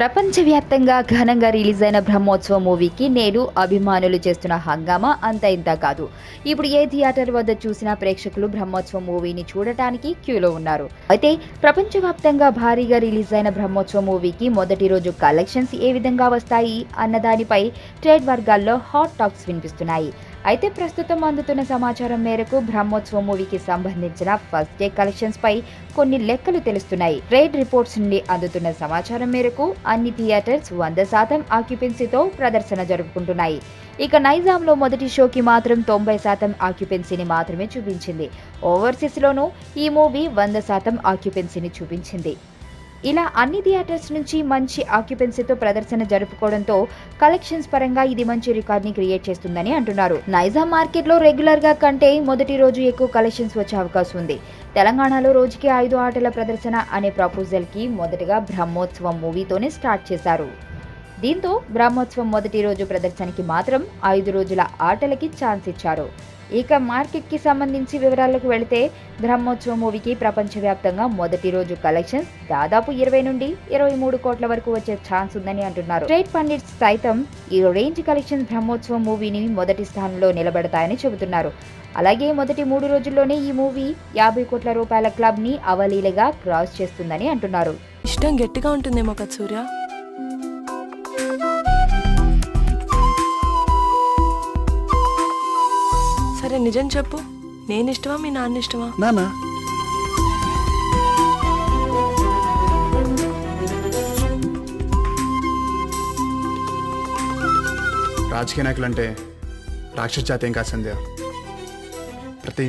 ప్రపంచవ్యాప్తంగా ఘనంగా రిలీజ్ అయిన బ్రహ్మోత్సవం మూవీకి నేడు అభిమానులు చేస్తున్న హంగామా అంత ఇంత కాదు. ఇప్పుడు ఏ థియేటర్ వద్ద చూసినా ప్రేక్షకులు బ్రహ్మోత్సవం మూవీని చూడటానికి క్యూలో ఉన్నారు. అయితే ప్రపంచవ్యాప్తంగా భారీగా రిలీజ్ అయిన బ్రహ్మోత్సవం మూవీకి మొదటి రోజు కలెక్షన్స్ ఏ విధంగా వస్తాయి అన్న దానిపై ట్రేడ్ వర్గాల్లో హాట్ టాక్స్ వినిపిస్తున్నాయి. అయితే ప్రస్తుతం అందుతున్న సమాచారం మేరకు బ్రహ్మోత్సవం మూవీకి సంబంధించిన ఫస్ట్ డే కలెక్షన్స్ పై కొన్ని లెక్కలు తెలుస్తున్నాయి. ట్రేడ్ రిపోర్ట్స్ నుండి అందుతున్న సమాచారం మేరకు అన్ని థియేటర్స్ 100% ఆక్యుపెన్సీతో ప్రదర్శన జరుపుకుంటున్నాయి. ఇక నైజాంలో మొదటి షోకి మాత్రం 90% ఆక్యుపెన్సీని మాత్రమే చూపించింది. ఓవర్సీస్లోనూ ఈ మూవీ 100% ఆక్యుపెన్సీని చూపించింది. ఇలా అన్ని థియేటర్స్ నుంచి మంచి ఆక్యుపెన్సీతో ప్రదర్శన జరుపుకోవడంతో కలెక్షన్స్ పరంగా ఇది మంచి రికార్డ్ని క్రియేట్ చేస్తుందని అంటున్నారు. నైజాం మార్కెట్లో రెగ్యులర్గా కంటే మొదటి రోజు ఎక్కువ కలెక్షన్స్ వచ్చే అవకాశం ఉంది. తెలంగాణలో రోజుకి 5 ఆటల ప్రదర్శన అనే ప్రపోజల్కి మొదటగా బ్రహ్మోత్సవం మూవీతోనే స్టార్ట్ చేశారు. దీంతో బ్రహ్మోత్సవం మొదటి రోజు ప్రదర్శనకి మాత్రం 5 రోజుల ఆటలకి ఛాన్స్ ఇచ్చారు. ఇక మార్కెట్కి సంబంధించి వివరాలకు వెళితే బ్రహ్మోత్సవం మూవీకి ప్రపంచవ్యాప్తంగా మొదటి రోజు కలెక్షన్స్ దాదాపు 20 నుండి 23 కోట్ల వరకు వచ్చే ఛాన్స్ ఉందని అంటున్నారు. ట్రేడ్ పండిట్స్ సైతం ఈ రేంజ్ కలెక్షన్స్ బ్రహ్మోత్సవం మూవీని మొదటి స్థానంలో నిలబెడతాయని చెబుతున్నారు. అలాగే మొదటి 3 రోజుల్లోనే ఈ మూవీ 50 కోట్ల రూపాయల క్లబ్ ని అవలీలగా క్రాస్ చేస్తుందని అంటున్నారు. ఇష్టం గట్టిగా ఉంటుందేమో కదా సూర్య. సరే నిజం చెప్పు, నేను ఇష్టమా మీ నాన్న ఇష్టమా? నానా రాజకీయ నాయకులు అంటే రాక్షస జాతి ఏం కాదు సంధ్య. ప్రతి